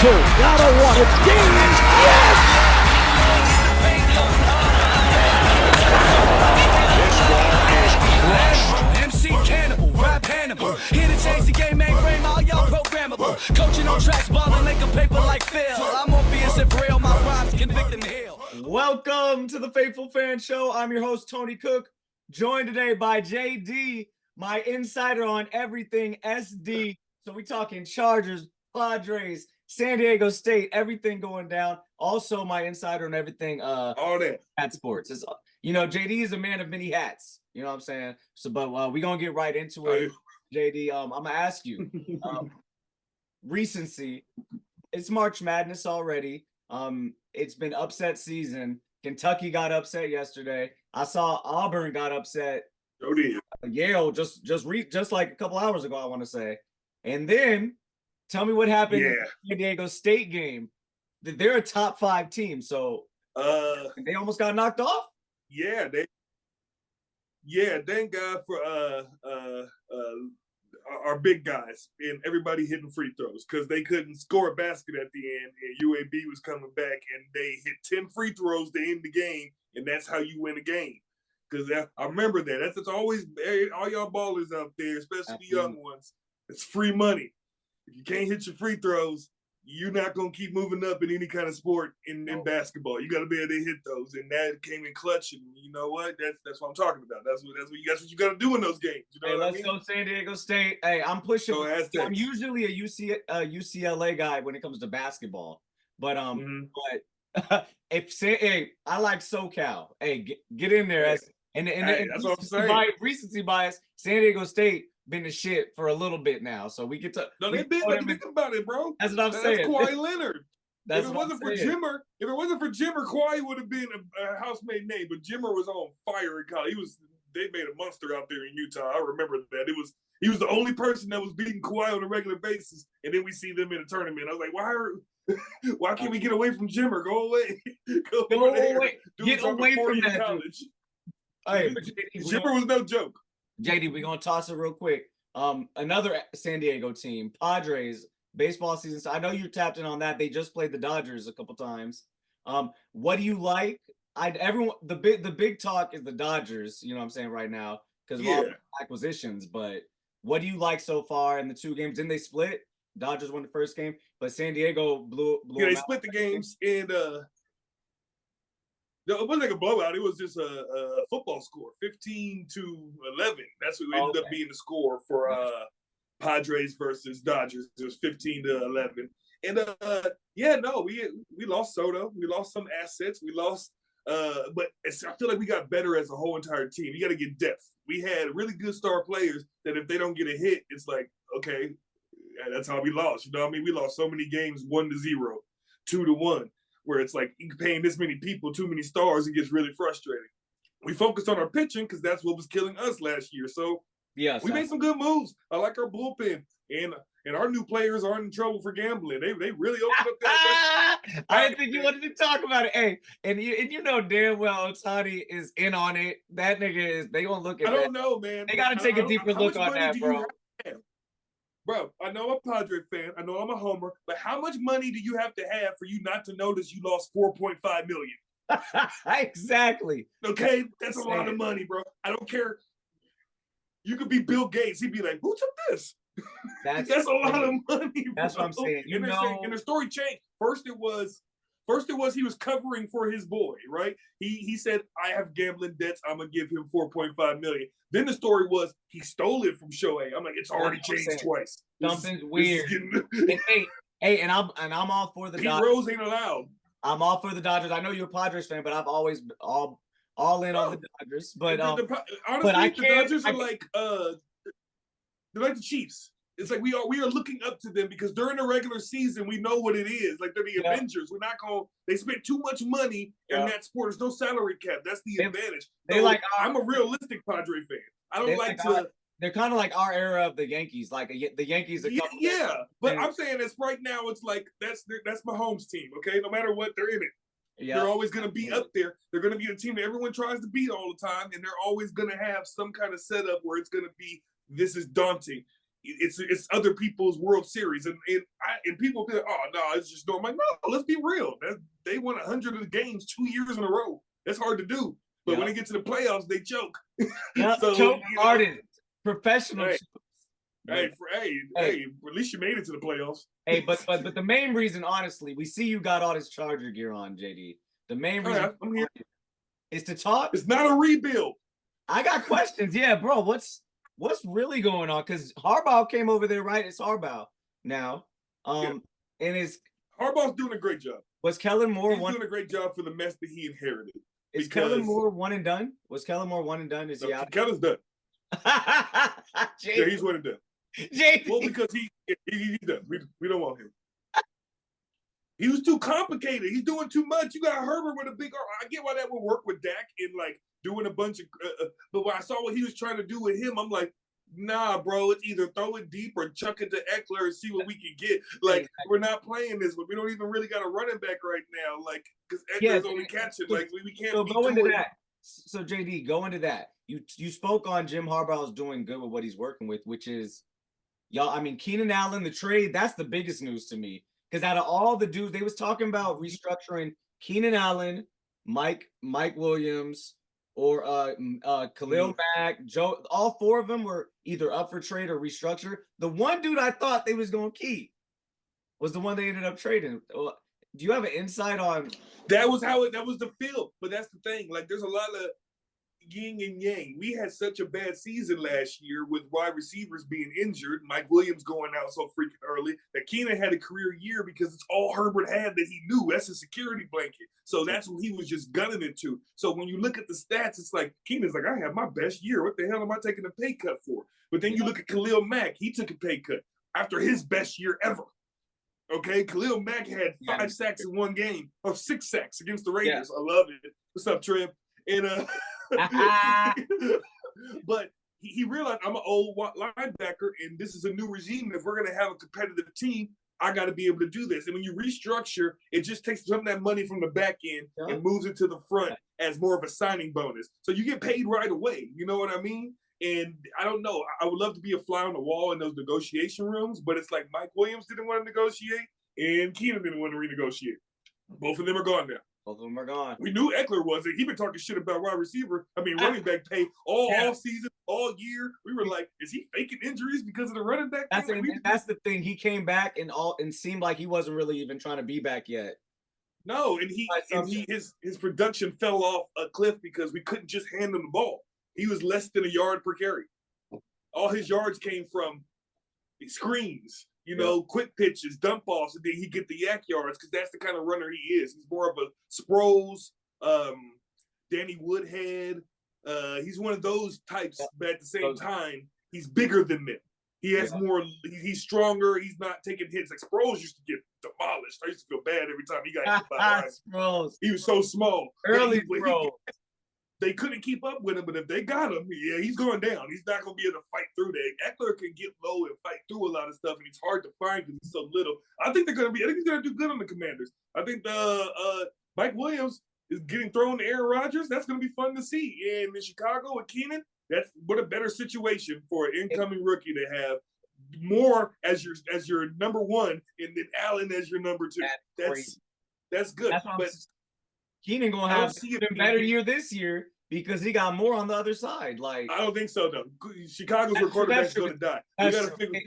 two. Down to one. It's game. Yes! This ball is crushed. MC Cannibal, rap Hannibal. Here to change the game, mainframe, all y'all programmable. Coaching on tracks, balling like a paper like Phil. I'm on BS if real, my rhymes convict and heal. Welcome to the Faithful Fan Show. I'm your host, Tony Cook, joined today by JD, my insider on everything SD. So we talking Chargers, Padres, San Diego State, everything going down. Also my insider on everything all that at sports. It's, JD is a man of many hats. You know what I'm saying? So, but we're going to get right into it. JD, I'm going to ask you, recency, it's March Madness already. It's been upset season. Kentucky got upset yesterday. I saw Auburn got upset. Oh, dear. Yale just like a couple hours ago, I want to say. And then tell me what happened in the San Diego State game. They're a top 5 team, so they almost got knocked off. Thank God for our big guys and everybody hitting free throws because they couldn't score a basket at the end, and UAB was coming back and they hit 10 free throws to end the game, and that's how you win a game. Because I remember that. That's always all y'all ballers out there, especially the young ones. It's free money. If you can't hit your free throws, you're not gonna keep moving up in any kind of sport in basketball. You got to be able to hit those, and that came in clutch. And you know what? That's what I'm talking about. That's what you got to do in those games. You know let's go San Diego State. Hey, I'm pushing. I'm usually a UCLA guy when it comes to basketball, but I like SoCal. Hey, get in there. And that's what I'm saying. Recency bias, San Diego State been the shit for a little bit now, so we get to. No, they've been. But think about it, bro. That's what I'm saying. That's Kawhi Leonard. If it wasn't for Jimmer, Kawhi would have been a house-made name. But Jimmer was on fire in college. They made a monster out there in Utah. I remember that. He was the only person that was beating Kawhi on a regular basis. And then we see them in a tournament. I was like, why can't we get away from Jimmer? Go away. Go away. Get away from that college. Hey, Jimmer was no joke. JD, we're gonna toss it real quick. Another San Diego team, Padres, baseball season. So I know you tapped in on that. They just played the Dodgers a couple times. What do you like? The big talk is the Dodgers, you know what I'm saying, right now, because of all the acquisitions. But what do you like so far in the 2 games? Didn't they split? Dodgers won the first game, but San Diego blew they split the games, and it wasn't like a blowout. It was just a football score, 15-11. That's what ended up being the score for Padres versus Dodgers. It was 15-11. And we lost Soto. We lost some assets. We lost, but I feel like we got better as a whole entire team. You got to get depth. We had really good star players that if they don't get a hit, it's like, okay, that's how we lost. You know what I mean? We lost so many games 1-0, 2-1. Where it's like you're paying this many people, too many stars, it gets really frustrating. We focused on our pitching because that's what was killing us last year. So we made some good moves. I like our bullpen, and our new players aren't in trouble for gambling. They really opened up that. I didn't think you wanted to talk about it. Hey, and you know damn well Otani is in on it. That nigga is. They gonna look at. I don't know, man. They gotta take a deeper look on that, bro. Bro, I know I'm a Padre fan. I know I'm a homer. But how much money do you have to have for you not to notice you lost $4.5 million? Exactly. Okay? That's a lot of money, bro. I don't care. You could be Bill Gates. He'd be like, who took this? That's a lot of money, bro. That's what I'm saying. And the story changed. First it was he was covering for his boy, right? He said, I have gambling debts. I'm going to give him $4.5 million. Then the story was he stole it from Shohei. I'm like, it's already changed twice. Something's weird. And I'm all for the Pete Dodgers. Rose ain't allowed. I'm all for the Dodgers. I know you're a Padres fan, but I've always been all in on the Dodgers. But honestly, the Dodgers are like they're like the Chiefs. It's like we are looking up to them because during the regular season we know what it is. Like they're the Avengers. We're not going. They spent too much money in that sport. There's no salary cap. That's the advantage. I'm a realistic Padre fan. I don't like to. They're kind of like our era of the Yankees. Like the Yankees. But I'm saying it's right now. It's like that's Mahomes' team. Okay, no matter what, they're in it. Yeah. They're always going to be up there. They're going to be a team that everyone tries to beat all the time, and they're always going to have some kind of setup where it's going to be this is daunting. it's other people's World Series, and people be like, oh no, it's just no. I'm like, no, let's be real. They won 100 of the games 2 years in a row. That's hard to do. But when they get to the playoffs, they choke. So, choke artist, professional. Hey, at least you made it to the playoffs. Hey, but the main reason, honestly, we see you got all this Charger gear on, JD. The main reason I'm here is to talk. It's not a rebuild. I got questions. Yeah, bro. What's really going on? Because Harbaugh came over there, right? It's Harbaugh now. And is Harbaugh's doing a great job. Was Kellen Moore doing a great job for the mess that he inherited? Is Kellen Moore one and done? Was Kellen Moore one and done? Is he out? Kellen's done. Yeah, he's one and done. JD. Well, because he's done. We don't want him. He was too complicated. He's doing too much. You got Herbert with a big arm. I get why that would work with Dak in like doing a bunch of. But when I saw what he was trying to do with him, I'm like, nah, bro. It's either throw it deep or chuck it to Eckler and see what we can get. Like we're not playing this, but we don't even really got a running back right now. Like because Eckler's only catching. Like we can't. So go into that. So JD, go into that. You spoke on Jim Harbaugh's doing good with what he's working with, which is, y'all. I mean, Keenan Allen, the trade. That's the biggest news to me. Because out of all the dudes, they was talking about restructuring Keenan Allen, Mike Williams, or Khalil Mack, Joe. All four of them were either up for trade or restructure. The one dude I thought they was going to keep was the one they ended up trading. Do you have an insight on? That was the feel. But that's the thing. Like, there's a lot of yin and yang. We had such a bad season last year with wide receivers being injured, Mike Williams going out so freaking early, that Keenan had a career year because it's all Herbert had that he knew. That's a security blanket. So that's what he was just gunning it to. So when you look at the stats, it's like, Keenan's like, I had my best year. What the hell am I taking a pay cut for? But then you look at Khalil Mack. He took a pay cut after his best year ever. Okay, Khalil Mack had 5 sacks in one game, or 6 sacks against the Raiders. I love it. What's up, Trev? And but he realized I'm an old linebacker, and this is a new regime. If we're going to have a competitive team, I got to be able to do this. And when you restructure, it just takes some of that money from the back end and moves it to the front as more of a signing bonus. So you get paid right away. You know what I mean? And I don't know. I would love to be a fly on the wall in those negotiation rooms, but it's like Mike Williams didn't want to negotiate, and Keenan didn't want to renegotiate. Both of them are gone now. Both of them are gone. We knew Eckler wasn't. He been talking shit about running back pay all season, all year. We were like, is he faking injuries because of the running back? That's the thing. He came back and seemed like he wasn't really even trying to be back yet. No, and his production fell off a cliff because we couldn't just hand him the ball. He was less than a yard per carry. All his yards came from screens. Quick pitches, dump offs, and then he get the yak yards because that's the kind of runner he is. He's more of a Sproles, Danny Woodhead. He's one of those types, but at the same time, he's bigger than them. He has more. He's stronger. He's not taking hits. Like Sproles used to get demolished. I used to feel bad every time he got hit by Sproles. He was so small. Early Sproles. They couldn't keep up with him, but if they got him, he's going down. He's not going to be able to fight through that. Eckler can get low and fight through a lot of stuff, and he's hard to find because he's so little. I think he's going to do good on the Commanders. I think Mike Williams is getting thrown to Aaron Rodgers. That's going to be fun to see. And in Chicago with Keenan, what a better situation for an incoming rookie to have more as your number one, and then Allen as your number two. That's good. Keenan gonna have a better year this year because he got more on the other side. Like, I don't think so though. Chicago's where quarterback's gonna die. We gotta figure.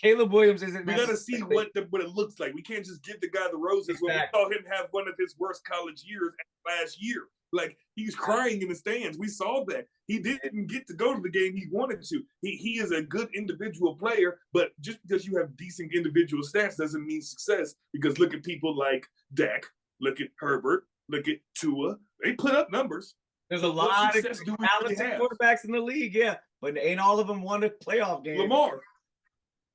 Caleb Williams isn't. We gotta see what it looks like. We can't just give the guy the roses when we saw him have one of his worst college years last year. Like, he was crying in the stands. We saw that. He didn't get to go to the game he wanted to. He is a good individual player, but just because you have decent individual stats doesn't mean success. Because look at people like Dak, look at Herbert, look at Tua. They put up numbers. There's a lot of talented quarterbacks in the league, but ain't all of them won a playoff game.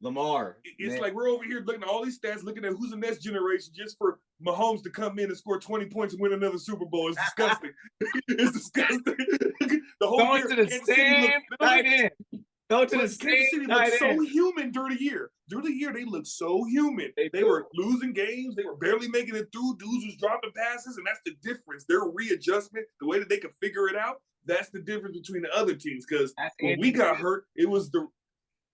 Lamar. It's like we're over here looking at all these stats, looking at who's the next generation just for Mahomes to come in and score 20 points and win another Super Bowl. It's disgusting. It's disgusting. The whole going to the same tight end. Go to the same tight end. So human during the year. During the year, they looked so human. They were losing games. They were barely making it through. Dudes was dropping passes, and that's the difference. Their readjustment, the way that they could figure it out, that's the difference between the other teams. Because when we got hurt, it was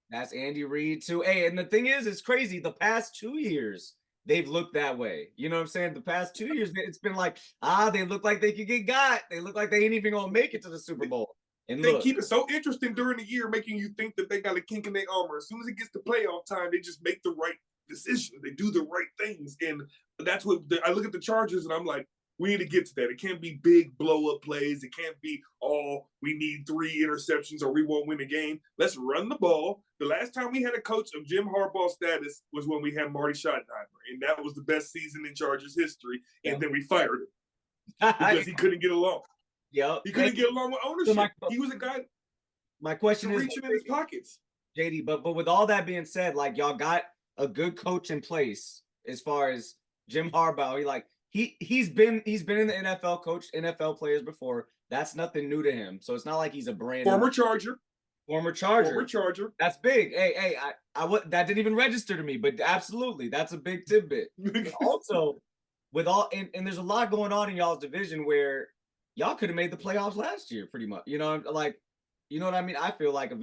That's Andy Reid too. Hey, and the thing is, it's crazy. The past 2 years, they've looked that way. You know what I'm saying? The past 2 years, it's been like, they look like they could get got. They look like they ain't even gonna make it to the Super Bowl. And They look, keep it so interesting during the year, making you think that they got a kink in their armor. As soon as it gets to playoff time, they just make the right decisions. They do the right things. And that's what I look at the Chargers and I'm like, we need to get to that. It can't be big blow up plays. It can't be, we need 3 interceptions or we won't win the game. Let's run the ball. The last time we had a coach of Jim Harbaugh status was when we had Marty Schottenheimer. And that was the best season in Chargers history. And then we fired him because he couldn't get along. Yep. He couldn't get along with ownership. He was a guy. My question is reaching in his pockets. JD, but with all that being said, like y'all got a good coach in place as far as Jim Harbaugh. He's been in the NFL, coached NFL players before. That's nothing new to him. So it's not like he's a former Charger. Former Charger. That's big. Hey, that didn't even register to me, but absolutely, that's a big tidbit. Also, with all and there's a lot going on in y'all's division where y'all could have made the playoffs last year, pretty much. You know, you know what I mean? I feel like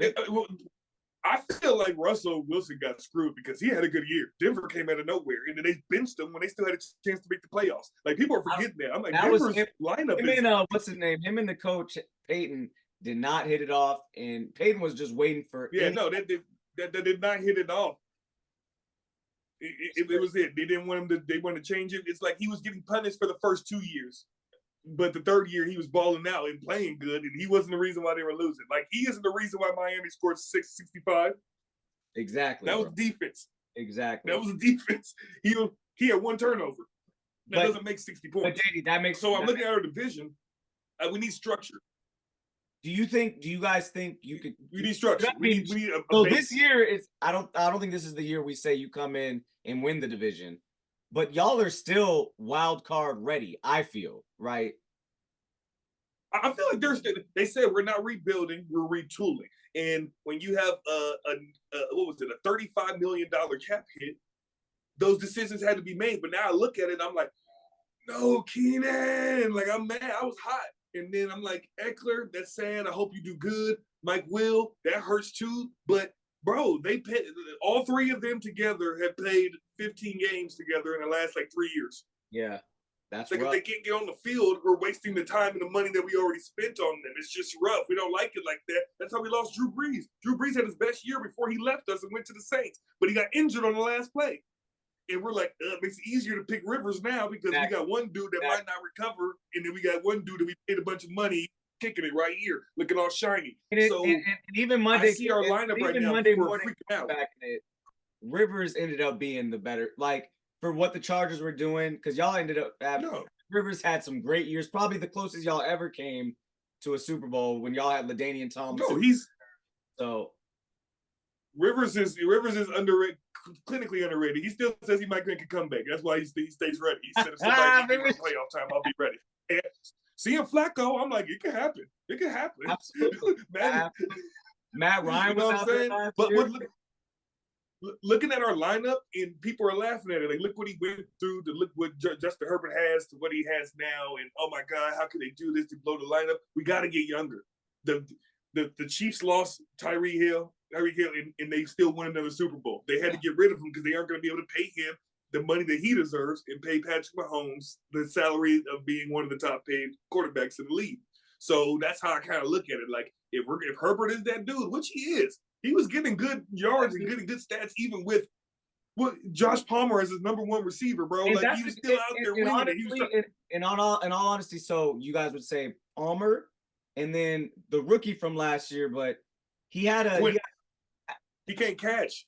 I feel like Russell Wilson got screwed because he had a good year. Denver came out of nowhere, and then they benched him when they still had a chance to make the playoffs. Like, people are forgetting that. I'm like, Denver's lineup is... what's his name? Him and the coach, Peyton, did not hit it off, and Peyton was just waiting for... Yeah, no, they did not hit it off. It was it. They didn't want him to... They wanted to change it. It's like he was getting punished for the first 2 years. But the third year, he was balling out and playing good, and he wasn't the reason why they were losing. Like, he isn't the reason why Miami scored 65. Exactly. That was defense. Exactly. That was defense. He had 1 turnover. That doesn't make 60 points. But JD, that makes... So I'm looking at our division. We need structure. Do you guys think you could... We need structure. We need a so base. This year, I don't think this is the year we say you come in and win the division. But y'all are still wild card ready, I feel, right? I feel like they said we're not rebuilding, we're retooling. And when you have a $35 million cap hit, those decisions had to be made. But now I look at it, I'm like, no, Keenan. Like, I'm mad. I was hot. And then I'm like, Eckler, that's sad. I hope you do good. Mike Will, that hurts too. But bro, they paid, all 3 of them together have played 15 games together in the last 3 years. Yeah, that's like rough. If they can't get on the field, we're wasting the time and the money that we already spent on them. It's just rough. We don't like it like that. That's how we lost Drew Brees. Drew Brees had his best year before he left us and went to the Saints, but he got injured on the last play. And we're like, it makes it easier to pick Rivers now because we got one dude that might not recover, and then we got one dude that we paid a bunch of money kicking it right here, looking all shiny. And even Monday, I see our lineup right now. Monday We're morning, freaking out. back in it, Rivers ended up being the better, for what the Chargers were doing, because y'all ended up having Rivers had some great years, probably the closest y'all ever came to a Super Bowl when y'all had LaDainian Tomlinson. Rivers is underrated, clinically underrated. He still says he might make a comeback. That's why he stays ready. He said if somebody gives me playoff time, I'll be ready. And seeing Flacco, I'm like, it can happen. It can happen. Absolutely. Matt Ryan was out there last year. Looking at our lineup, and people are laughing at it. Like, look what he went through, to look what Justin Herbert has to what he has now, and oh my God, how could they do this to blow the lineup? We got to get younger. The Chiefs lost Tyreek Hill, and they still won another Super Bowl. They had to get rid of him because they aren't going to be able to pay him the money that he deserves and pay Patrick Mahomes the salary of being one of the top paid quarterbacks in the league. So that's how I kind of look at it. Like, if Herbert is that dude, which he is, he was getting good yards and getting good stats even with Josh Palmer as his number 1 receiver, bro. And like, he was still out there winning. In all honesty, so you guys would say Palmer and then the rookie from last year, but he can't catch.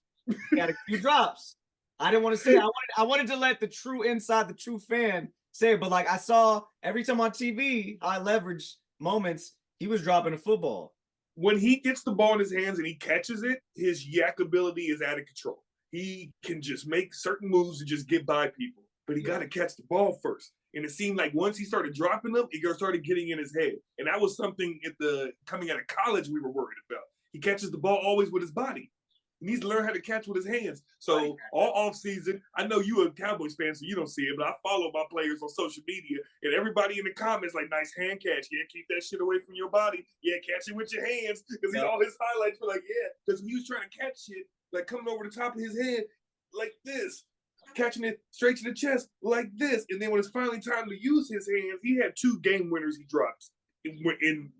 He had a few drops. I didn't want to say it. I wanted to let the true fan say it, but I saw every time on TV, high leverage moments, he was dropping a football. When he gets the ball in his hands and he catches it, his yak ability is out of control. He can just make certain moves and just get by people, but he got to catch the ball first. And it seemed like once he started dropping them, it started getting in his head. And that was something coming out of college we were worried about. He catches the ball always with his body. He needs to learn how to catch with his hands. So all off season, I know you a Cowboys fan, so you don't see it, but I follow my players on social media, and everybody in the comments like, nice hand catch. Yeah, keep that shit away from your body. Yeah, catch it with your hands. Because all his highlights were like, yeah, because he was trying to catch shit, like coming over the top of his head like this, catching it straight to the chest like this. And then when it's finally time to use his hands, he had 2 game winners he drops in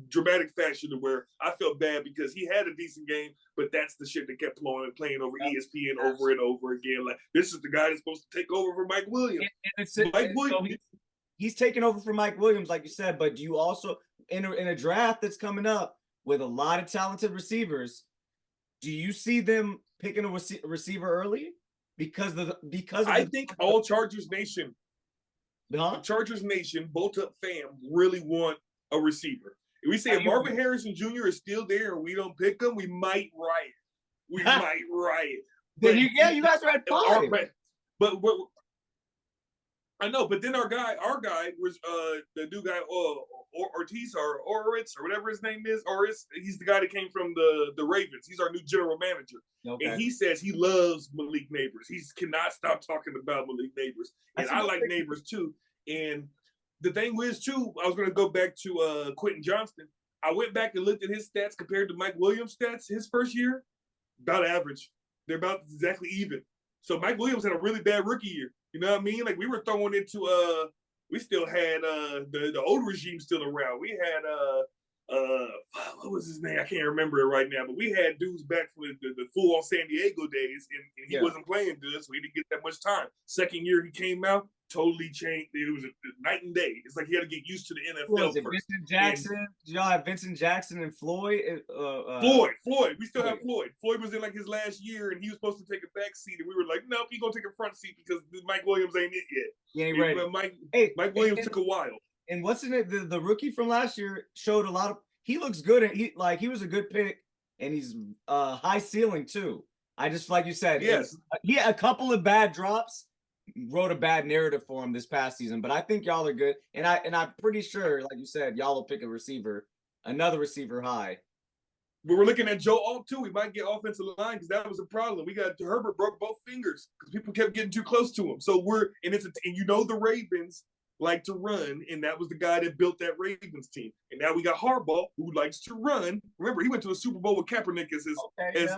dramatic fashion, to where I felt bad because he had a decent game, but that's the shit that kept playing over ESPN over and over again. Like, this is the guy that's supposed to take over for Mike Williams. So he's taking over for Mike Williams, like you said, but do you also, in a draft that's coming up with a lot of talented receivers, do you see them picking a receiver early? I think all Chargers Nation, Chargers Nation, bolt up fam, really want a receiver. If we say if Marvin Harrison Jr. is still there and we don't pick him, we might riot. We might riot. Then you guys are at 5. But I know, but then our guy was the new guy Ortiz or Oritz or whatever his name is. He's the guy that came from the Ravens. He's our new general manager. Okay. And he says he loves Malik Neighbors. He cannot stop talking about Malik Neighbors. And I like Neighbors too. And the thing is too, I was going to go back to Quentin Johnston. I went back and looked at his stats compared to Mike Williams' stats his first year. About average. They're about exactly even. So Mike Williams had a really bad rookie year. You know what I mean? Like, we were throwing into we still had the old regime still around. We had what was his name? I can't remember it right now, but we had dudes back from the full on San Diego days, and he wasn't playing good, so he didn't get that much time. Second year he came out, totally changed. It was a night and day. It's like he had to get used to the NFL first. Vincent Jackson? Do y'all have Vincent Jackson and Floyd? Floyd. We still have Floyd. Floyd was in like his last year, and he was supposed to take a back seat, and we were like, nope, he's gonna take a front seat because Mike Williams ain't it yet. He ain't ready. Mike Williams took a while. And what's in it? The rookie from last year showed a lot of. He looks good, and he was a good pick, and he's high ceiling too. I just, like you said, he had a couple of bad drops, wrote a bad narrative for him this past season, but I think y'all are good, and I'm pretty sure, like you said, y'all will pick another receiver high. But we're looking at Joe Alt too. We might get offensive line because that was a problem. We got Herbert broke both fingers because people kept getting too close to him. So and you know the Ravens like to run, and that was the guy that built that Ravens team. And now we got Harbaugh, who likes to run. Remember, he went to a Super Bowl with Kaepernick as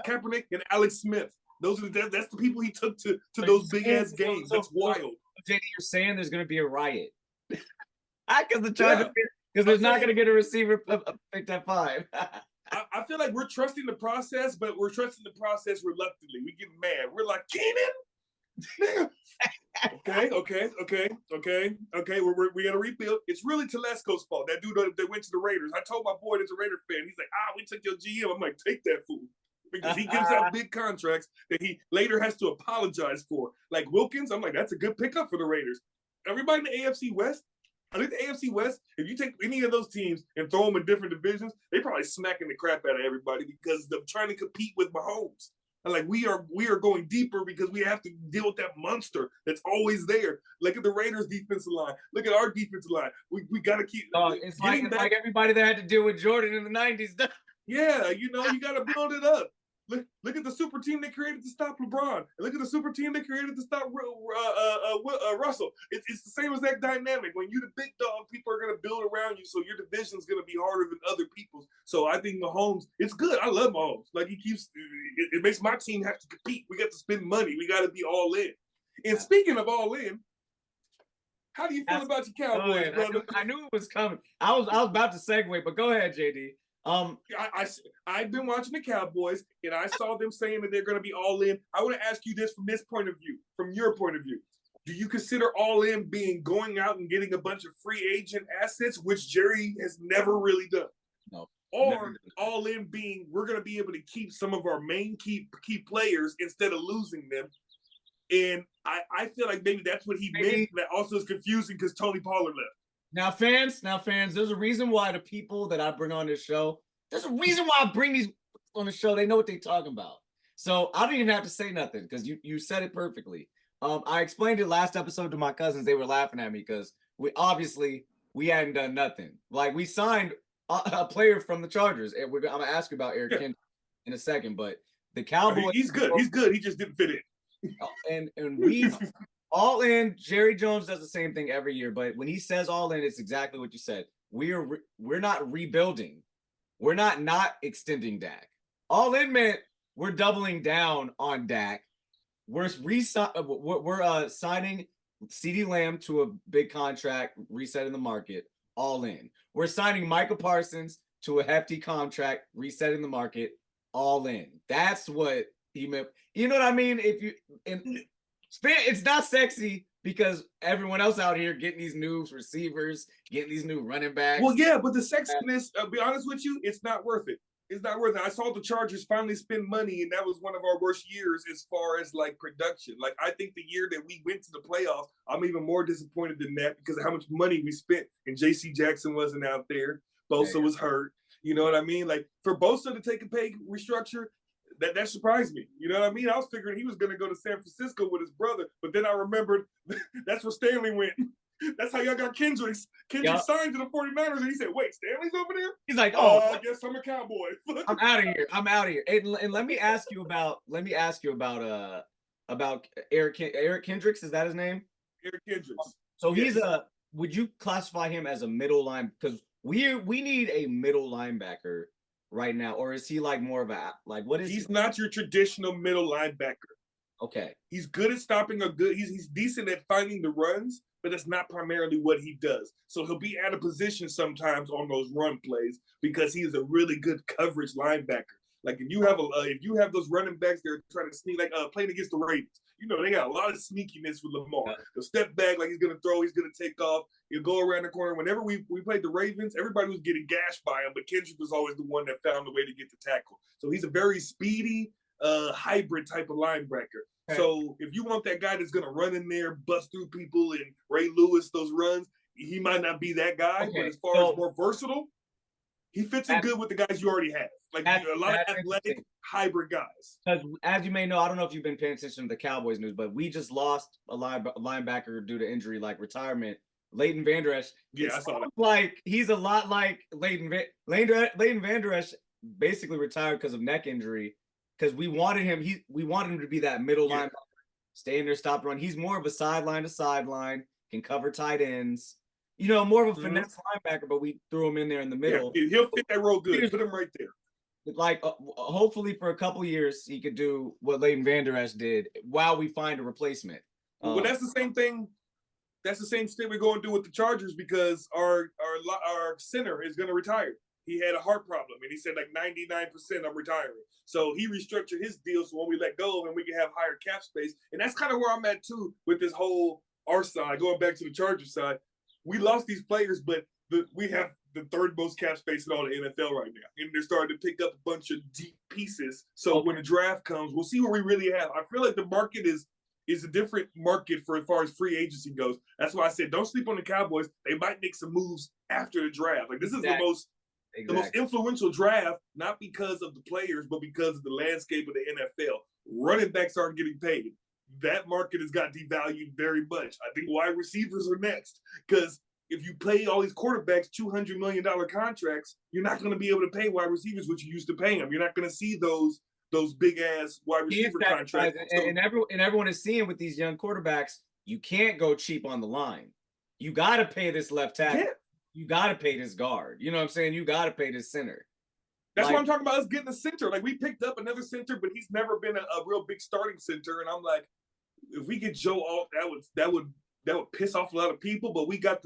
Kaepernick and Alex Smith. Those are that's the people he took to those big ass games. That's wild. JD, you're saying there's going to be a riot because the Chargers, because there's not going to get a receiver picked at 5. I feel like we're trusting the process, but we're trusting the process reluctantly. We get mad. We're like, Keenan. Okay. We got to rebuild. It's really Telesco's fault. That dude that went to the Raiders. I told my boy that's a Raider fan. He's like, we took your GM. I'm like, take that fool. Because he gives out big contracts that he later has to apologize for. Like Wilkins, I'm like, that's a good pickup for the Raiders. Everybody in the AFC West, I think the AFC West, if you take any of those teams and throw them in different divisions, they probably smacking the crap out of everybody because they're trying to compete with Mahomes. And like we are going deeper because we have to deal with that monster that's always there. Look at the Raiders' defensive line. Look at our defensive line. We got to keep. It's like everybody that had to deal with Jordan in the 90s. Yeah, you got to build it up. Look at the super team they created to stop LeBron. And look at the super team they created to stop Russell. It's the same exact dynamic. When you're the big dog, people are going to build around you, so your division is going to be harder than other people's. So I think Mahomes, it's good. I love Mahomes. Like, it makes my team have to compete. We got to spend money. We got to be all in. And speaking of all in, how do you feel about your Cowboys, brother? I knew it was coming. I was about to segue, but go ahead, JD. I've been watching the Cowboys, and I saw them saying that they're going to be all in. I want to ask you this from this point of view, from your point of view. Do you consider all in being going out and getting a bunch of free agent assets, which Jerry has never really done? No. Or all in being we're going to be able to keep some of our main key players instead of losing them? And I feel like maybe that's what he meant. That also is confusing because Tony Pollard left. Now, fans, there's a reason why the people that I bring on this show, there's a reason why I bring these on the show. They know what they're talking about. So I don't even have to say nothing because you said it perfectly. I explained it last episode to my cousins. They were laughing at me because we hadn't done nothing. Like, we signed a player from the Chargers, and I'm going to ask you about Eric Kendrick in a second, but The Cowboys. He's good. He's good. He just didn't fit in. And we all in. Jerry Jones does the same thing every year, but when he says all in, it's exactly what you said. We're not rebuilding. We're not extending Dak. All in meant we're doubling down on Dak. We're signing CeeDee Lamb to a big contract, resetting the market. All in. We're signing Michael Parsons to a hefty contract, resetting the market. All in. That's what he meant. You know what I mean? It's not sexy because everyone else out here getting these new receivers, getting these new running backs. Well, yeah, but the sexiness, I'll be honest with you, it's not worth it. It's not worth it. I saw the Chargers finally spend money, and that was one of our worst years as far as like production. Like, I think the year that we went to the playoffs, I'm even more disappointed than that because of how much money we spent. And J.C. Jackson wasn't out there. Bosa was hurt. You know what I mean? Like, for Bosa to take a pay restructure, that surprised me. You know what I mean? I was figuring he was going to go to San Francisco with his brother, but then I remembered that's where Stanley went. That's how y'all got Kendricks. Kendricks signed to the 49ers, and he said, wait, Stanley's over there? He's like, I guess I'm a Cowboy. I'm out of here. And let me ask you about Eric Kendricks. Is that his name? Eric Kendricks. So would you classify him as a middle line? Because we need a middle linebacker right now, or is he like more of what is he's not your traditional middle linebacker. Okay. He's good at stopping he's decent at finding the runs, but that's not primarily what he does. So he'll be out of position sometimes on those run plays because he is a really good coverage linebacker. Like if you have those running backs that are trying to sneak, like playing against the Ravens, you know, they got a lot of sneakiness with Lamar. He'll step back like he's going to throw, he's going to take off. He'll go around the corner. Whenever we played the Ravens, everybody was getting gashed by him, but Kendrick was always the one that found a way to get the tackle. So he's a very speedy, hybrid type of linebacker. Okay. So if you want that guy that's going to run in there, bust through people, and Ray Lewis those runs, he might not be that guy. Okay. But as far as more versatile, he fits in good with the guys you already have. Like a lot of athletic hybrid guys. Because as you may know, I don't know if you've been paying attention to the Cowboys news, but we just lost a linebacker due to injury, like retirement. Leighton Vander Esch. Yeah, I saw that. Like he's a lot like Leighton Vander Esch basically retired because of neck injury. Because we wanted him to be that middle linebacker, stay in there, stop run. He's more of a sideline to sideline, can cover tight ends. You know, more of a finesse linebacker, but we threw him in there in the middle. Yeah, he'll fit that role good. Put him right there. Like, hopefully for a couple years, he could do what Leighton Vander Esch did while we find a replacement. Well, that's the same thing. That's the same thing we're going to do with the Chargers because our center is going to retire. He had a heart problem, and he said like 99% I'm retiring. So he restructured his deal so when we let go of him, we can have higher cap space. And that's kind of where I'm at too with this whole our side, going back to the Chargers side. We lost these players, but we have the third most cap space in all the NFL right now. And they're starting to pick up a bunch of deep pieces. So when the draft comes, we'll see what we really have. I feel like the market is a different market for as far as free agency goes. That's why I said don't sleep on the Cowboys. They might make some moves after the draft. Like this is the most influential draft, not because of the players, but because of the landscape of the NFL. Running backs aren't getting paid. That market has got devalued very much. I think wide receivers are next because if you pay all these quarterbacks $200 million contracts, you're not going to be able to pay wide receivers what you used to pay them. You're not going to see those big ass wide receiver contracts. And everyone is seeing with these young quarterbacks, you can't go cheap on the line. You got to pay this left tackle. You got to pay this guard. You know what I'm saying? You got to pay this center. That's what I'm talking about, us getting a center. Like, we picked up another center, but he's never been a real big starting center. And I'm like, if we get Joe Alt, that would piss off a lot of people. But we got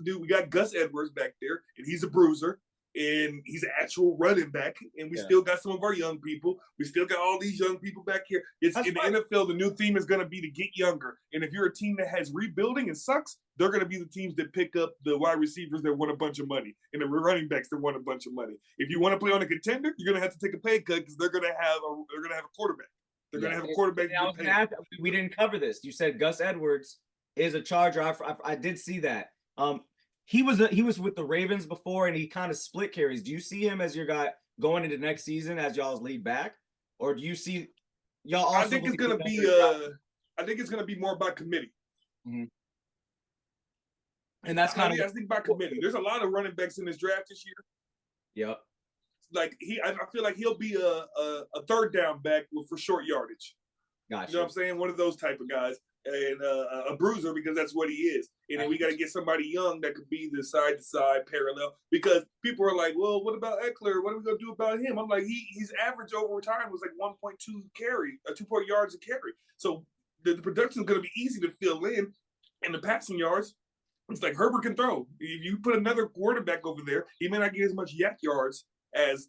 Gus Edwards back there, and he's a bruiser, and he's an actual running back. And we still got some of our young people. We still got all these young people back here. In the NFL, the new theme is going to be to get younger. And if you're a team that has rebuilding and sucks, they're going to be the teams that pick up the wide receivers that want a bunch of money and the running backs that want a bunch of money. If you want to play on a contender, you're going to have to take a pay cut because they're going to have a quarterback. They're going to have a quarterback. We didn't cover this. You said Gus Edwards is a Charger. I did see that. He was with the Ravens before, and he kind of split carries. Do you see him as your guy going into next season as y'all's lead back, or do you see y'all? Also I think it's going to be. I think it's going to be more by committee. Mm-hmm. And that's kind of. I think by committee. There's a lot of running backs in this draft this year. Yep. like I feel like he'll be a third down back for short yardage. Gotcha. You know what I'm saying? One of those type of guys, and a bruiser because that's what he is. And then we got to get somebody young that could be the side to side parallel. Because people are like, well, what about Eckler? What are we gonna do about him? I'm like, his average over time was like 1.2 carry, 2 yards a carry. So the production is gonna be easy to fill in, and the passing yards. It's like Herbert can throw. If you put another quarterback over there, he may not get as much yak yards as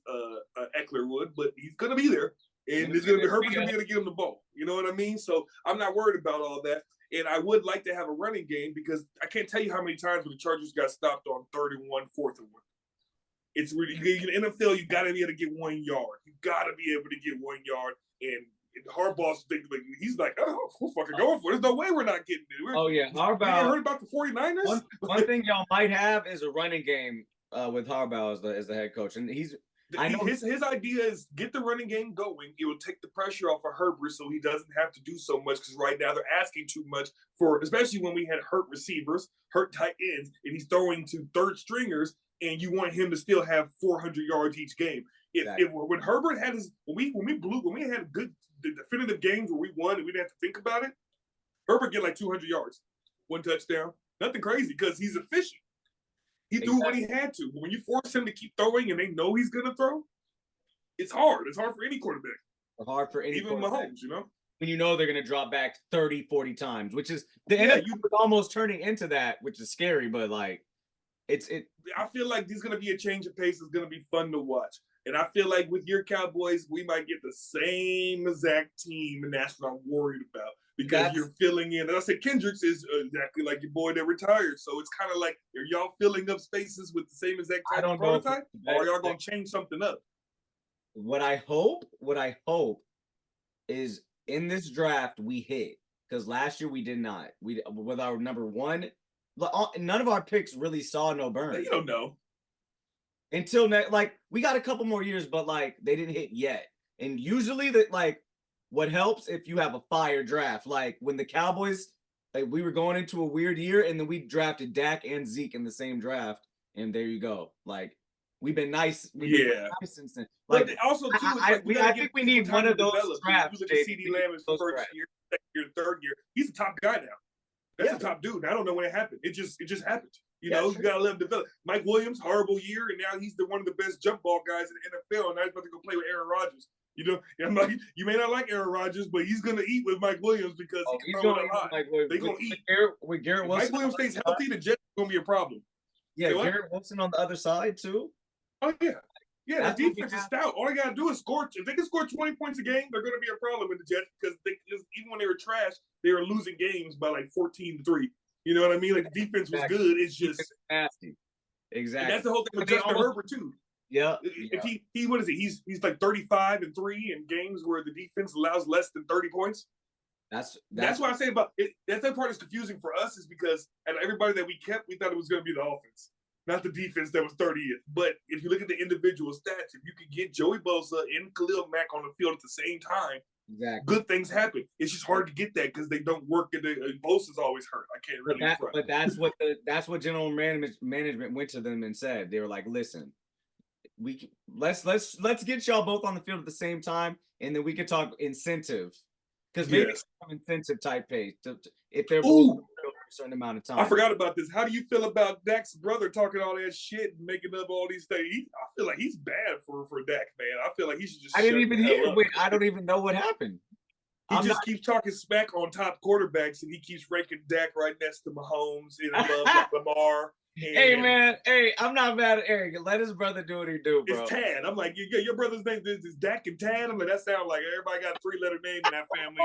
Eckler would, but he's gonna be there. And it's gonna be Herbert's gonna be able to get him the ball. You know what I mean? So I'm not worried about all that. And I would like to have a running game because I can't tell you how many times when the Chargers got stopped on 3rd and 1, 4th and 1. It's really in the NFL. You got to be able to get 1 yard. You got to be able to get 1 yard. And Harbaugh's thinking like he's like, oh, we're fucking going for it. There's no way we're not getting it. Harbaugh. You heard about the 49ers? One thing y'all might have is a running game with Harbaugh as the head coach, and I know his idea is get the running game going. It will take the pressure off of Herbert so he doesn't have to do so much because right now they're asking too much for, especially when we had hurt receivers, hurt tight ends, and he's throwing to third stringers, and you want him to still have 400 yards each game. When Herbert had when we had good definitive games where we won and we didn't have to think about it, Herbert get like 200 yards, 1 touchdown, nothing crazy because he's efficient. He threw when he had to. But when you force him to keep throwing and they know he's going to throw, it's hard. It's hard for any quarterback. Even Mahomes, you know? When you know they're going to drop back 30, 40 times, which is the NFL was almost turning into that, which is scary, but like I feel like there's going to be a change of pace. It's going to be fun to watch. And I feel like with your Cowboys, we might get the same exact team, and that's what I'm worried about. Because you're filling in. And I said Kendricks is exactly like your boy that retired. So it's kind of like, are y'all filling up spaces with the same exact type of prototype? Or are y'all going to change something up? What I hope is in this draft we hit. Because last year we did not. We with our number 1, none of our picks really saw no burn. You don't know. Until we got a couple more years, but like they didn't hit yet. And usually what helps if you have a fire draft, like when the Cowboys, like we were going into a weird year and then we drafted Dak and Zeke in the same draft, and there you go. Like we've been nice. We've been nice since then. Like but also too, I think we need one of those drafts. You look at CD Lamb his first year, second year, third year. He's a top guy now. That's a top dude. I don't know when it happened. It just happened. You know, you gotta let him develop. Mike Williams, horrible year, and now he's one of the best jump ball guys in the NFL, and now he's about to go play with Aaron Rodgers. You know, I'm like, you may not like Aaron Rodgers, but he's gonna eat with Mike Williams because he's going to lot. They're gonna eat. With Garrett Wilson, Mike Williams stays healthy, the Jets are gonna be a problem. Yeah, Garrett Wilson on the other side too. Oh yeah, the defense is stout. All they gotta do is score. If they can score 20 points a game, they're gonna be a problem in the Jets because even when they were trash, they were losing games by like 14-3. You know what I mean? Like the defense was good. It's just nasty. Exactly. And that's the whole thing with Justin Herbert too. Yeah. If he what is it? He's like 35-3 in games where the defense allows less than 30 points. That's why I say about it. That's that part that's confusing for us is because and everybody that we kept, we thought it was going to be the offense, not the defense that was 30th. But if you look at the individual stats, if you could get Joey Bosa and Khalil Mack on the field at the same time, good things happen. It's just hard to get that because they don't work. And Bosa's always hurt. I can't really. But that's what general management went to them and said. They were like, "Listen, let's get y'all both on the field at the same time, and then we can talk incentive because maybe some incentive type pay if they're both for a certain amount of time." I forgot about this. How do you feel about Dak's brother talking all that shit and making up all these things? I feel like he's bad for Dak, man. I feel like he should just. I didn't even hear. Wait, I don't even know what happened. He keeps talking smack on top quarterbacks, and he keeps ranking Dak right next to Mahomes and above Lamar. Hey man, I'm not mad at Eric. Let his brother do what he do, bro. It's Tad. I'm like, your brother's name is Dak and Tad. I'm like, that sounds like everybody got a 3-letter name in that family.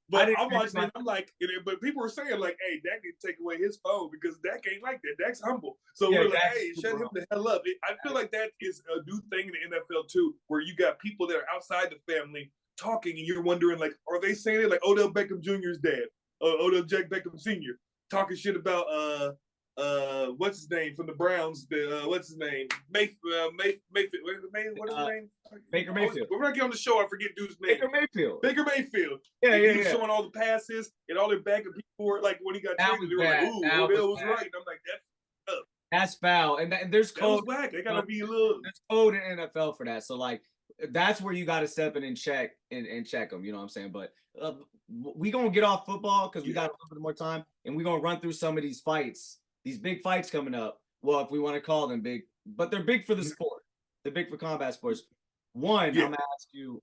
But I'm watching it, I'm like, but people were saying like, hey, Dak need to take away his phone because Dak ain't like that. Dak's humble. So we're like, hey, shut him the hell up. I feel like that is a new thing in the NFL too, where you got people that are outside the family talking and you're wondering like, are they saying it like Odell Beckham Jr.'s dad, Odell Jack Beckham Sr. talking shit about what's his name from the Browns? What's his name? Mayfield. What is his name? Baker Mayfield. We're gonna get on the show. I forget dude's name. Baker Mayfield. Yeah. He was showing all the passes and all their back and people were like when he got traded, they were like, "Ooh, Odell was right." And I'm like, that's up. That's foul, and there's That was code. whack. They gotta be a little. There's code in NFL for that. So like, that's where you got to step in and check and check them. You know what I'm saying? But we gonna get off football because we got a little bit more time, and we're gonna run through some of these fights, these big fights coming up. Well, if we want to call them big, but they're big for the sport. They're big for combat sports. One, I'm gonna ask you,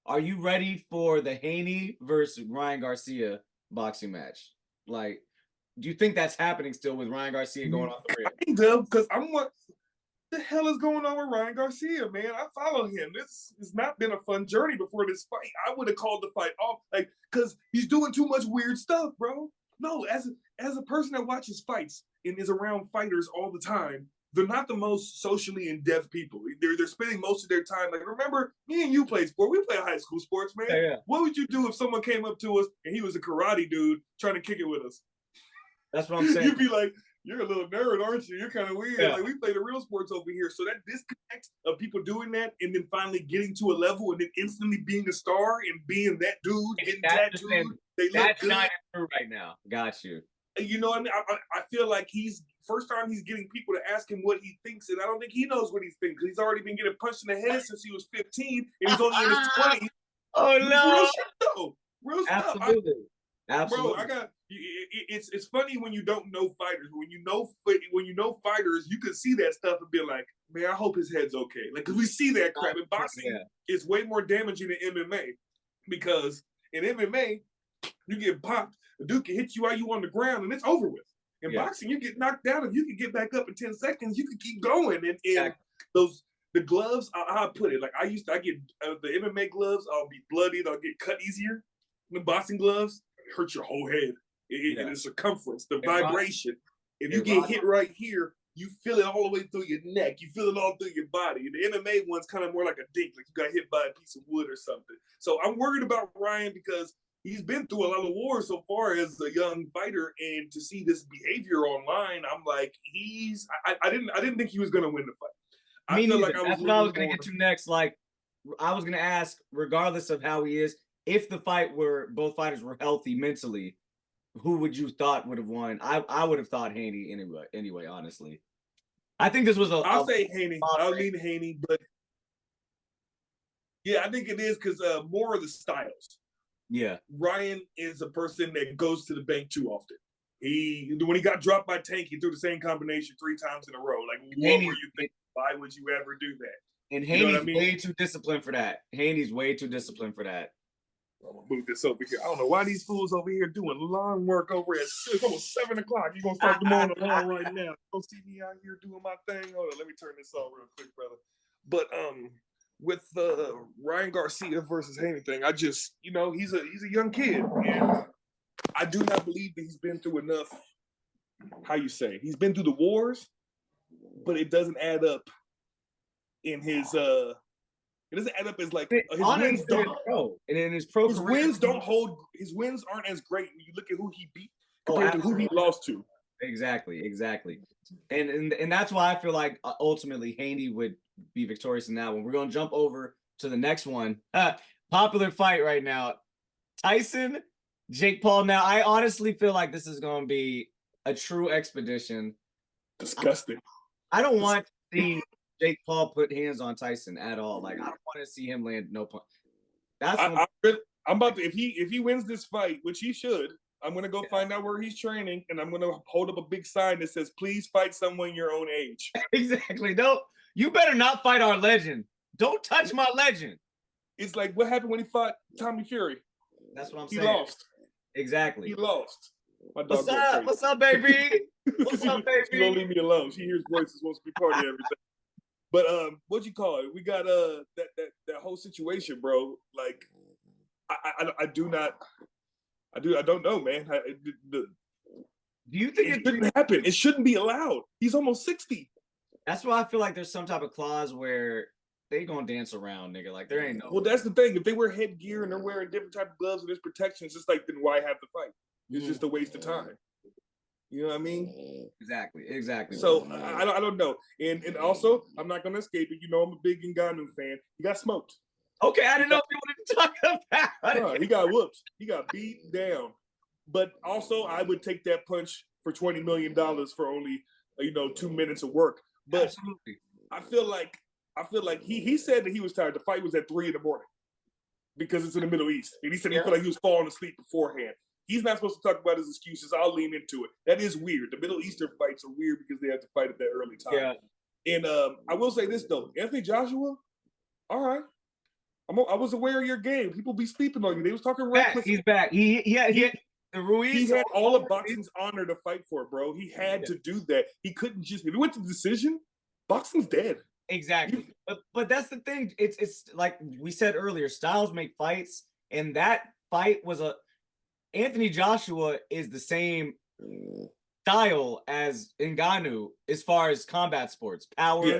are you ready for the Haney versus Ryan Garcia boxing match? Like, do you think that's happening still with Ryan Garcia going off the rail? Kind of, because what the hell is going on with Ryan Garcia, man? I follow him. This has not been a fun journey before this fight. I would have called the fight off, like, because he's doing too much weird stuff, bro. No, as a person that watches fights and is around fighters all the time, they're not the most socially in-depth people. They're spending most of their time, like, remember, me and you played sport. We play high school sports, man. Yeah. What would you do if someone came up to us and he was a karate dude trying to kick it with us? That's what I'm saying. You'd be like, you're a little nerd, aren't you? You're kind of weird. Yeah. Like, we play the real sports over here. So that disconnect of people doing that and then finally getting to a level and then instantly being a star and being that dude, getting tattooed. They look good. Shining through right now. Got you. You know what I mean? I feel like first time he's getting people to ask him what he thinks, and I don't think he knows what he's thinking because he's already been getting punched in the head since he was 15 and he's only in his 20s. Oh, no. Real shit, though. Real stuff. Absolutely. Absolutely. Bro, it's funny when you don't know fighters. When you know fighters, you can see that stuff and be like, man, I hope his head's okay. Like, because we see that crap in boxing. It's way more damaging than MMA because in MMA you get popped, the dude can hit you while you on the ground and it's over with. In boxing, you get knocked down and you can get back up in 10 seconds. You can keep going. And the gloves, I'll put it like I get the MMA gloves. I'll be bloodied. I'll get cut easier. The boxing gloves hurt your whole head. The circumference, the vibration. If you get hit right here, you feel it all the way through your neck. You feel it all through your body. The MMA one's kind of more like a dink, like you got hit by a piece of wood or something. So I'm worried about Ryan because he's been through a lot of wars so far as a young fighter, and to see this behavior online, I'm like, I didn't think he was gonna win the fight. That's what I was gonna get to next. Like, I was gonna ask, regardless of how he is, if the fight were both fighters were healthy mentally, who would you thought would have won? I would have thought Haney anyway, honestly. I think this was I'll say Haney. I'll lean Haney, but yeah, I think it is because more of the styles. Yeah. Ryan is a person that goes to the bank too often. When he got dropped by Tank, he threw the same combination 3 times in a row. Like, what were you thinking? Why would you ever do that? And Haney's way too disciplined for that. Haney's way too disciplined for that. I'm gonna move this over here. I don't know why these fools over here doing lawn work over at it's almost 7 o'clock. You're gonna start them on the lawn right now. Don't see me out here doing my thing. Hold on, let me turn this on real quick, brother. But with Ryan Garcia versus Haney thing, I just, he's a young kid, and I do not believe that he's been through enough. How you say? He's been through the wars, but it doesn't add up in his. It doesn't add up as like his wins don't. And in his pro his career, wins don't hold. His wins aren't as great when you look at who he beat compared to who he lost to. Exactly. And that's why I feel like ultimately Haney would be victorious in that one. We're gonna jump over to the next one. Popular fight right now. Tyson, Jake Paul. Now, I honestly feel like this is gonna be a true expedition. Disgusting. I don't want to see Jake Paul put hands on Tyson at all. Like, I don't want to see him land no punch. I'm about to, if he wins this fight, which he should, I'm gonna go find out where he's training, and I'm gonna hold up a big sign that says, "Please fight someone your own age." Exactly. No, you better not fight our legend. Don't touch my legend. It's like what happened when he fought Tommy Fury. That's what I'm saying. He lost. Exactly. He lost. What's up? What's up, baby? What's up, baby? She don't leave me alone. She hears voices, wants to be part of everything. But what you call it? We got that whole situation, bro. Like, I don't know, man. Do you think it shouldn't happen? It shouldn't be allowed. He's almost 60. That's why I feel like there's some type of clause where they gonna dance around, nigga. Like, there ain't no. Well, that's the thing. If they wear headgear and they're wearing different type of gloves and there's protection, it's just like, then why have the fight? It's just a waste of time. You know what I mean? Exactly. So I don't know. And also, I'm not gonna escape it. I'm a big Ngannou fan. He got smoked. Okay, I didn't know if you wanted to talk about it. He got whooped. He got beat down. But also, I would take that punch for $20 million for only 2 minutes of work. But Absolutely. I feel like he said that he was tired. The fight was at 3 a.m. because it's in the Middle East, and he said he felt like he was falling asleep beforehand. He's not supposed to talk about his excuses. I'll lean into it. That is weird. The Middle Eastern fights are weird because they have to fight at that early time. Yeah. And I will say this though, Anthony Joshua, all right. I was aware of your game. People be sleeping on you. They was talking reckless. He's back. He had all of boxing's honor to fight for, bro. He had to do that. He couldn't just, if he went to decision, boxing's dead. Exactly. But that's the thing. It's like we said earlier, styles make fights, and that fight was Anthony Joshua is the same style as Ngannou as far as combat sports. Power. Yeah.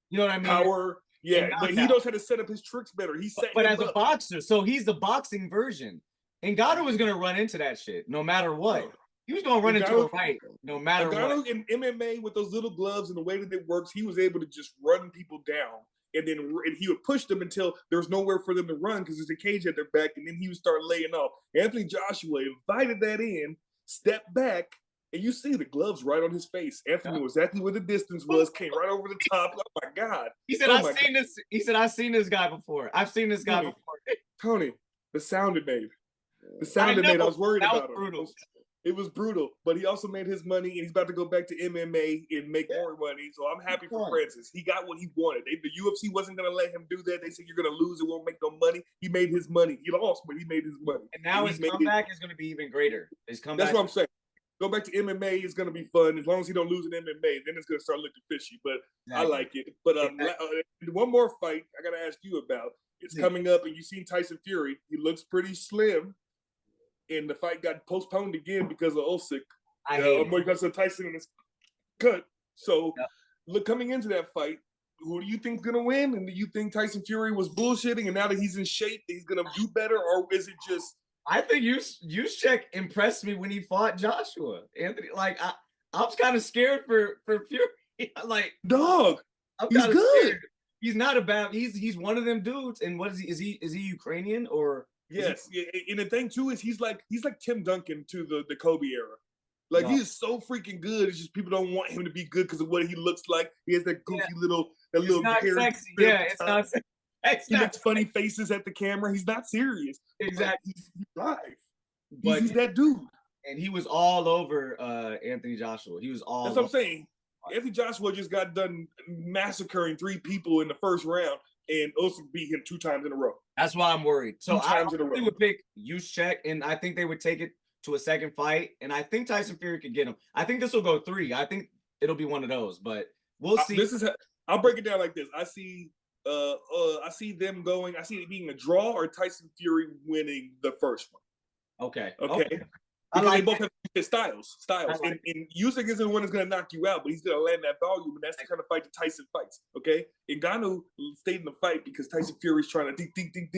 You know what I mean? Power. Yeah, but he knows how to set up his tricks better. But as a boxer, so he's the boxing version. Ngannou was going to run into that shit no matter what. He was going to run into a fight no matter what. In MMA, with those little gloves and the way that it works, he was able to just run people down. And then he would push them until there was nowhere for them to run because there's a cage at their back. And then he would start laying off. Anthony Joshua invited that in, stepped back, and you see the gloves right on his face. Anthony knew exactly where the distance was, came right over the top. Oh, my God. He said, I've seen this. He said, I've seen this guy before. I've seen this guy before. Tony, the sound it made. I was worried about him. It was brutal, but he also made his money, and he's about to go back to MMA and make more money. So I'm happy for Francis. He got what he wanted. The UFC wasn't going to let him do that. They said you're going to lose. It won't make no money. He made his money. He lost, but he made his money. And now his comeback is going to be even greater. That's what I'm saying. Go back to MMA. It's going to be fun. As long as he don't lose in MMA, then it's going to start looking fishy. But I like it. But one more fight I got to ask you about. It's coming up, and you've seen Tyson Fury. He looks pretty slim. And the fight got postponed again because of Usyk. Because of Tyson in his cut. So, look, coming into that fight, who do you think's gonna win? And do you think Tyson Fury was bullshitting, and now that he's in shape, he's gonna do better, or is it just? I think Usyk impressed me when he fought Joshua. Anthony, like I was kind of scared for Fury. Like, dog, he's good. Scared. He's not a bad. He's one of them dudes. And what is he? Is he Ukrainian or? Yes, and the thing too is he's like Tim Duncan to the Kobe era. Like he is so freaking good. It's just people don't want him to be good because of what he looks like. He has that goofy little not hair. Sexy. Yeah, it's not sexy. He makes funny faces at the camera. He's not serious. Exactly. He's live. But he's that dude. And he was all over Anthony Joshua. He was all. That's what I'm saying. Anthony Joshua just got done massacring 3 people in the first round, and Usyk beat him 2 times in a row. That's why I'm worried. So I think would pick Usyk, and I think they would take it to a second fight, and I think Tyson Fury could get him. I think this will go 3. I think it'll be one of those, but we'll see. I'll break it down like this. I see them going. I see it being a draw or Tyson Fury winning the first one. Okay. Because they both have styles. And Usyk isn't the one that's going to knock you out, but he's going to land that volume, and that's the kind of fight that Tyson fights, okay? Ngannou stayed in the fight because Tyson Fury's trying to ding, and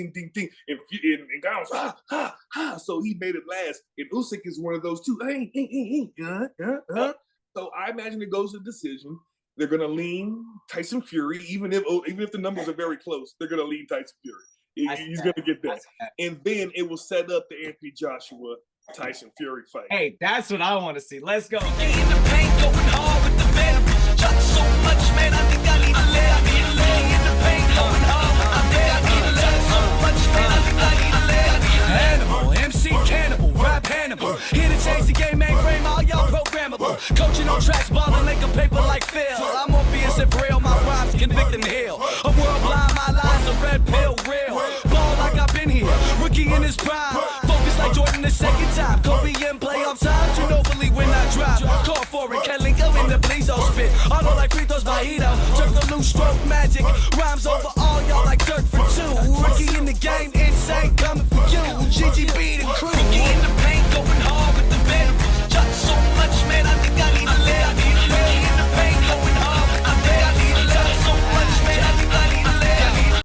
Ngannou's so he made it last. And Usyk is one of those two. So I imagine it goes to decision. They're going to lean Tyson Fury, even if the numbers are very close, they're going to lean Tyson Fury. He's going to get that. And then it will set up the Anthony Joshua Tyson Fury fight. Hey, that's what I want to see. Let's go. In the paint, going hard with the venom. Shot so much, man, I think I need to live. In the paint, going hard with the venom. Shot so much, man, I think I need to live. Animal, MC Cannibal, rap Hannibal. Here to change the game, mainframe, all y'all programmable. Coaching on tracks, balling like a paper like Phil. I'm Morpheus and real, my rhymes convict and heal. A world blind, my lines a red pill, real. Ball like I've been here, rookie in his prime. Focus like Jordan the second time. Kobe in playoff times, you know believe when I drop. Call for it, Kellingo in the Blizo spit. Auto like free throws by Ito. Jerk the loose stroke magic. Rhymes over all y'all like dirt for 2. Rookie in the game, insane, coming for you. GGB the crew.